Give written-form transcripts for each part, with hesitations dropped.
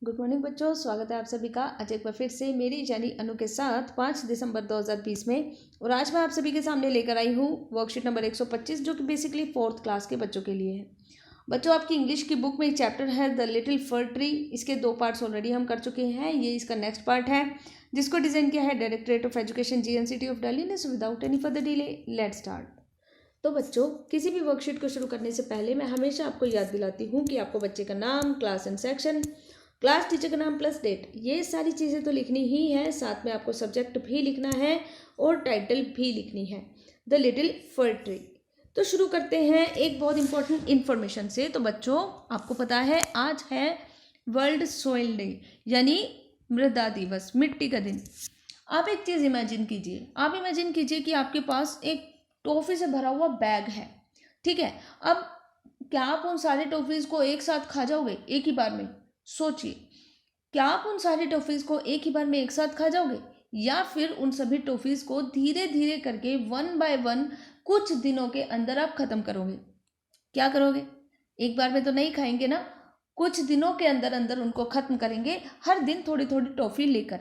Good morning बच्चों, स्वागत है आप सभी का आज एक बार फिर से मेरी यानी अनु के साथ 5 दिसंबर 2020 में। और आज मैं आप सभी के सामने लेकर आई हूँ वर्कशीट नंबर 125 जो कि बेसिकली 4th क्लास के बच्चों के लिए है। बच्चों, आपकी इंग्लिश की बुक में एक चैप्टर है द लिटिल फर ट्री। इसके 2 पार्ट्स ऑलरेडी हम कर चुके हैं। ये इसका नेक्स्ट पार्ट है जिसको डिज़ाइन किया है directorate of education GNCT of Delhi. So without any further delay let's start. तो बच्चों, किसी भी वर्कशीट को शुरू करने से पहले मैं हमेशा आपको याद दिलाती हूँ कि आपको बच्चे का नाम, class and section, class teacher का नाम प्लस डेट, ये सारी चीज़ें तो लिखनी ही है। साथ में आपको सब्जेक्ट भी लिखना है और टाइटल भी लिखनी है, द लिटिल फर ट्री। तो शुरू करते हैं एक बहुत इंपॉर्टेंट इन्फॉर्मेशन से। तो बच्चों, आपको पता है आज है वर्ल्ड सॉइल डे यानी मृदा दिवस, मिट्टी का दिन। आप एक चीज़ इमेजिन कीजिए कि आपके पास एक टॉफ़ी से भरा हुआ बैग है, ठीक है। अब क्या आप उन सारे टॉफ़ीज़ को एक साथ खा जाओगे एक ही बार में? सोचिए, क्या आप उन सारी टॉफ़ीज़ को एक ही बार में एक साथ खा जाओगे, या फिर उन सभी टॉफ़ीज़ को धीरे धीरे करके 1 बाय 1 कुछ दिनों के अंदर आप ख़त्म करोगे? क्या करोगे? एक बार में तो नहीं खाएंगे ना, कुछ दिनों के अंदर अंदर उनको ख़त्म करेंगे, हर दिन थोड़ी थोड़ी टॉफ़ी लेकर।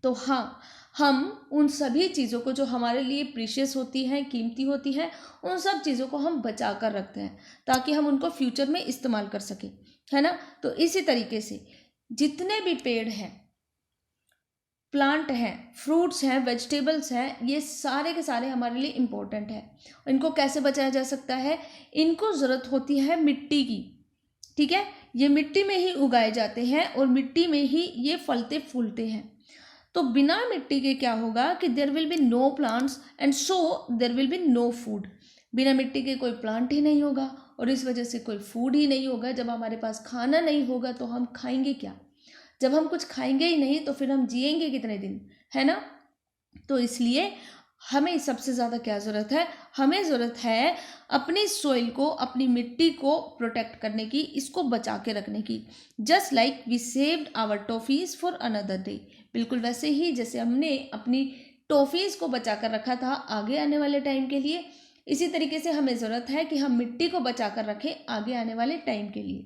तो हाँ, हम उन सभी चीज़ों को जो हमारे लिए प्रीशियस होती हैं, कीमती होती हैं, उन सब चीज़ों को हम बचा कर रखते हैं ताकि हम उनको फ्यूचर में इस्तेमाल कर सकें, है ना। तो इसी तरीके से जितने भी पेड़ हैं, प्लांट हैं, फ्रूट्स हैं, वेजिटेबल्स हैं, ये सारे के सारे हमारे लिए इम्पोर्टेंट है। इनको कैसे बचाया जा सकता है? इनको ज़रूरत होती है मिट्टी की, ठीक है। ये मिट्टी में ही उगाए जाते हैं और मिट्टी में ही ये फलते फूलते हैं। तो बिना मिट्टी के क्या होगा कि there will be no plants and so there will be no food. बिना मिट्टी के कोई प्लांट ही नहीं होगा और इस वजह से कोई फूड ही नहीं होगा। जब हमारे पास खाना नहीं होगा तो हम खाएंगे क्या? जब हम कुछ खाएंगे ही नहीं तो फिर हम जिएंगे कितने दिन, है ना। तो इसलिए हमें सबसे ज़्यादा क्या ज़रूरत है? हमें ज़रूरत है अपनी सोइल को, अपनी मिट्टी को प्रोटेक्ट करने की, इसको बचा के रखने की। Just like we saved our toffees for another day. बिल्कुल वैसे ही जैसे हमने अपनी टॉफ़ीज़ को बचा कर रखा था आगे आने वाले टाइम के लिए, इसी तरीके से हमें ज़रूरत है कि हम मिट्टी को बचा कर रखें आगे आने वाले टाइम के लिए।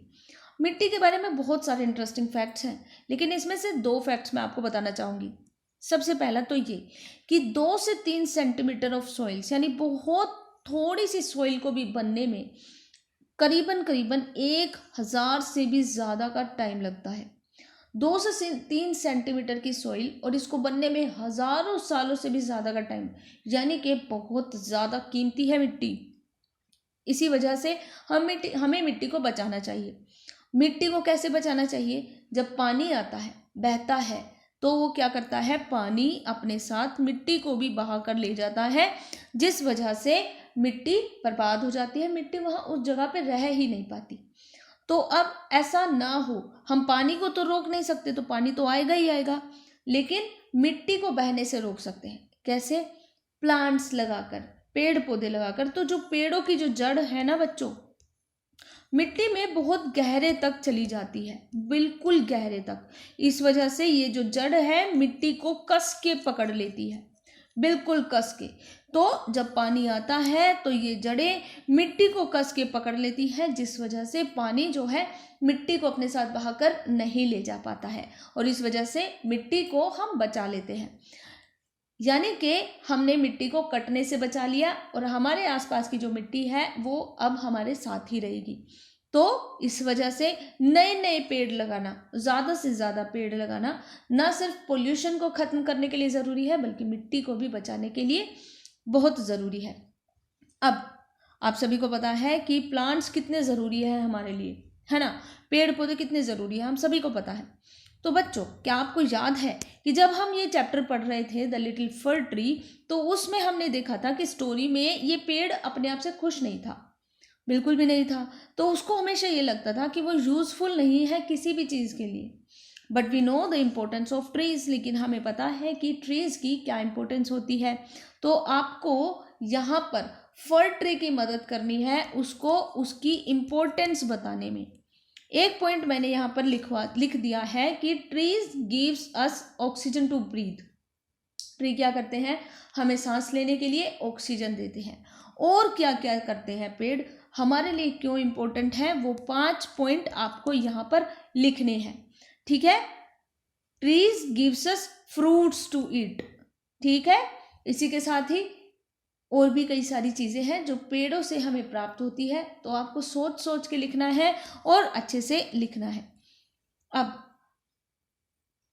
मिट्टी के बारे में बहुत सारे इंटरेस्टिंग फैक्ट्स हैं, लेकिन इसमें से 2 फैक्ट्स मैं आपको बताना चाहूँगी। सबसे पहला तो ये कि 2 से 3 सेंटीमीटर ऑफ सॉइल्स यानी बहुत थोड़ी सी सॉइल को भी बनने में करीबन 1000 से भी ज़्यादा का टाइम लगता है। 2 से 3 सेंटीमीटर की सॉइल और इसको बनने में हज़ारों सालों से भी ज़्यादा का टाइम, यानी कि बहुत ज़्यादा कीमती है मिट्टी। इसी वजह से हमें मिट्टी को बचाना चाहिए। मिट्टी को कैसे बचाना चाहिए? जब पानी आता है, बहता है, तो वो क्या करता है? पानी अपने साथ मिट्टी को भी बहा कर ले जाता है, जिस वजह से मिट्टी बर्बाद हो जाती है। मिट्टी वहाँ उस जगह पे रह ही नहीं पाती। तो अब ऐसा ना हो, हम पानी को तो रोक नहीं सकते, तो पानी तो आएगा ही आएगा, लेकिन मिट्टी को बहने से रोक सकते हैं। कैसे? प्लांट्स लगाकर, पेड़ पौधे लगाकर। तो जो पेड़ों की जो जड़ है ना बच्चों, मिट्टी में बहुत गहरे तक चली जाती है, बिल्कुल गहरे तक। इस वजह से ये जो जड़ है मिट्टी को कस के पकड़ लेती है, बिल्कुल कस के। तो जब पानी आता है तो ये जड़ें मिट्टी को कस के पकड़ लेती है, जिस वजह से पानी जो है मिट्टी को अपने साथ बहाकर नहीं ले जा पाता है, और इस वजह से मिट्टी को हम बचा लेते हैं। यानी कि हमने मिट्टी को कटने से बचा लिया और हमारे आसपास की जो मिट्टी है वो अब हमारे साथ ही रहेगी। तो इस वजह से नए नए पेड़ लगाना, ज़्यादा से ज़्यादा पेड़ लगाना, ना सिर्फ पोल्यूशन को ख़त्म करने के लिए ज़रूरी है बल्कि मिट्टी को भी बचाने के लिए बहुत ज़रूरी है। अब आप सभी को पता है कि प्लांट्स कितने ज़रूरी है हमारे लिए, है ना। पेड़ पौधे कितने ज़रूरी है, हम सभी को पता है। तो बच्चों, क्या आपको याद है कि जब हम ये चैप्टर पढ़ रहे थे द लिटिल फर ट्री, तो उसमें हमने देखा था कि स्टोरी में ये पेड़ अपने आप से खुश नहीं था, बिल्कुल भी नहीं था। तो उसको हमेशा ये लगता था कि वो यूज़फुल नहीं है किसी भी चीज़ के लिए। But we know the importance of trees, लेकिन हमें पता है कि ट्रीज़ की क्या इम्पोर्टेंस होती है। तो आपको यहाँ पर फर ट्री की मदद करनी है, उसको उसकी इम्पोर्टेंस बताने में। एक पॉइंट मैंने यहाँ पर लिख दिया है कि trees gives us oxygen to breathe. Tree क्या करते हैं? हमें सांस लेने के लिए ऑक्सीजन देते हैं। और क्या क्या करते हैं पेड़, हमारे लिए क्यों इम्पोर्टेंट है, वो 5 पॉइंट आपको यहाँ पर लिखने हैं, ठीक है। Trees gives us fruits to eat, ठीक है। इसी के साथ ही और भी कई सारी चीज़ें हैं जो पेड़ों से हमें प्राप्त होती है, तो आपको सोच सोच के लिखना है और अच्छे से लिखना है। अब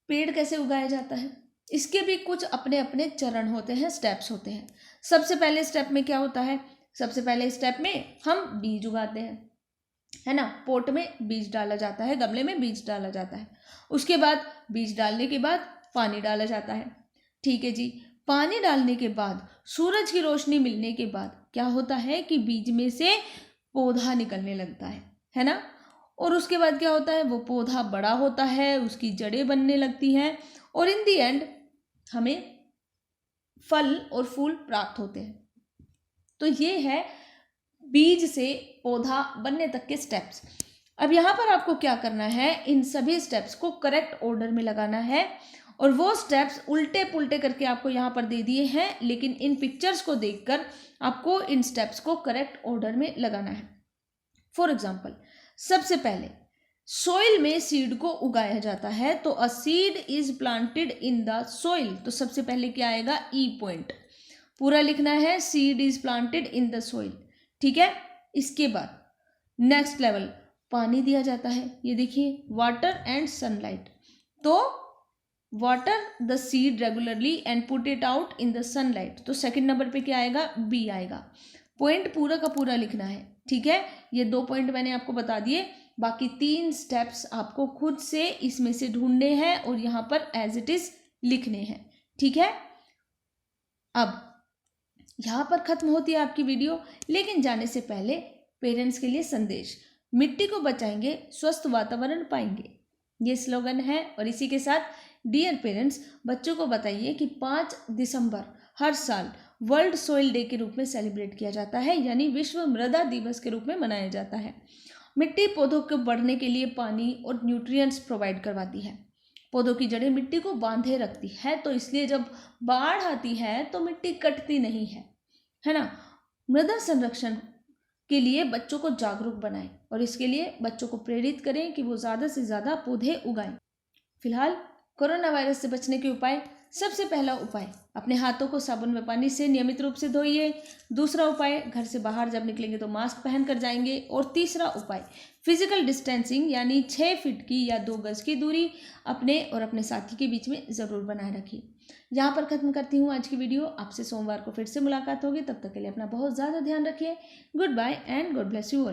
पेड़ कैसे उगाया जाता है, इसके भी कुछ अपने अपने चरण होते हैं, स्टेप्स होते हैं। सबसे पहले स्टेप में क्या होता है, सबसे पहले स्टेप में हम बीज उगाते हैं, है ना। पोट में बीज डाला जाता है, गमले में बीज डाला जाता है। उसके बाद बीज डालने के बाद पानी डाला जाता है, ठीक है जी। पानी डालने के बाद सूरज की रोशनी मिलने के बाद क्या होता है कि बीज में से पौधा निकलने लगता है ना। और उसके बाद क्या होता है, वो पौधा बड़ा होता है, उसकी जड़ें बनने लगती हैं और इन दी एंड हमें फल और फूल प्राप्त होते हैं। तो ये है बीज से पौधा बनने तक के स्टेप्स। अब यहाँ पर आपको क्या करना है, इन सभी स्टेप्स को करेक्ट ऑर्डर में लगाना है और वो स्टेप्स उल्टे पुल्टे करके आपको यहाँ पर दे दिए हैं, लेकिन इन पिक्चर्स को देखकर आपको इन स्टेप्स को करेक्ट ऑर्डर में लगाना है। फॉर एग्जाम्पल, सबसे पहले सोइल में सीड को उगाया जाता है, तो a seed is planted in the soil, तो सबसे पहले क्या आएगा, ई पॉइंट पूरा लिखना है, seed is planted in the soil, ठीक है। इसके बाद नेक्स्ट लेवल, पानी दिया जाता है, ये देखिए वाटर एंड सनलाइट, तो water the seed regularly and put it out in the sunlight, तो सेकंड नंबर पे क्या आएगा, बी आएगा। पॉइंट पूरा का पूरा लिखना है, ठीक है। ये 2 पॉइंट मैंने आपको बता दिए, बाकी 3 स्टेप्स आपको खुद से इसमें से ढूंढने हैं और यहाँ पर एज इट इज लिखने हैं, ठीक है। अब यहाँ पर खत्म होती है आपकी वीडियो, लेकिन जाने से पहले पेरेंट्स के लिए संदेश, मिट्टी को बचाएंगे स्वस्थ वातावरण पाएंगे, ये स्लोगन है। और इसी के साथ डियर पेरेंट्स, बच्चों को बताइए कि 5 दिसंबर हर साल वर्ल्ड सोइल डे के रूप में सेलिब्रेट किया जाता है, यानी विश्व मृदा दिवस के रूप में मनाया जाता है। मिट्टी पौधों को बढ़ने के लिए पानी और न्यूट्रिएंट्स प्रोवाइड करवाती है, पौधों की जड़ें मिट्टी को बांधे रखती है, तो इसलिए जब बाढ़ आती है तो मिट्टी कटती नहीं है ना। मृदा संरक्षण के लिए बच्चों को जागरूक बनाएं और इसके लिए बच्चों को प्रेरित करें कि वो ज़्यादा से ज़्यादा पौधे उगाएं। फिलहाल कोरोना वायरस से बचने के उपाय, सबसे पहला उपाय, अपने हाथों को साबुन व पानी से नियमित रूप से धोइए। दूसरा उपाय, घर से बाहर जब निकलेंगे तो मास्क पहन कर जाएंगे। और तीसरा उपाय, फिजिकल डिस्टेंसिंग यानी 6 फीट की या 2 गज की दूरी अपने और अपने साथी के बीच में ज़रूर बनाए रखिए। यहाँ पर ख़त्म करती हूँ आज की वीडियो। आपसे सोमवार को फिर से मुलाकात होगी, तब तक के लिए अपना बहुत ज़्यादा ध्यान रखिए। Goodbye and God bless you all.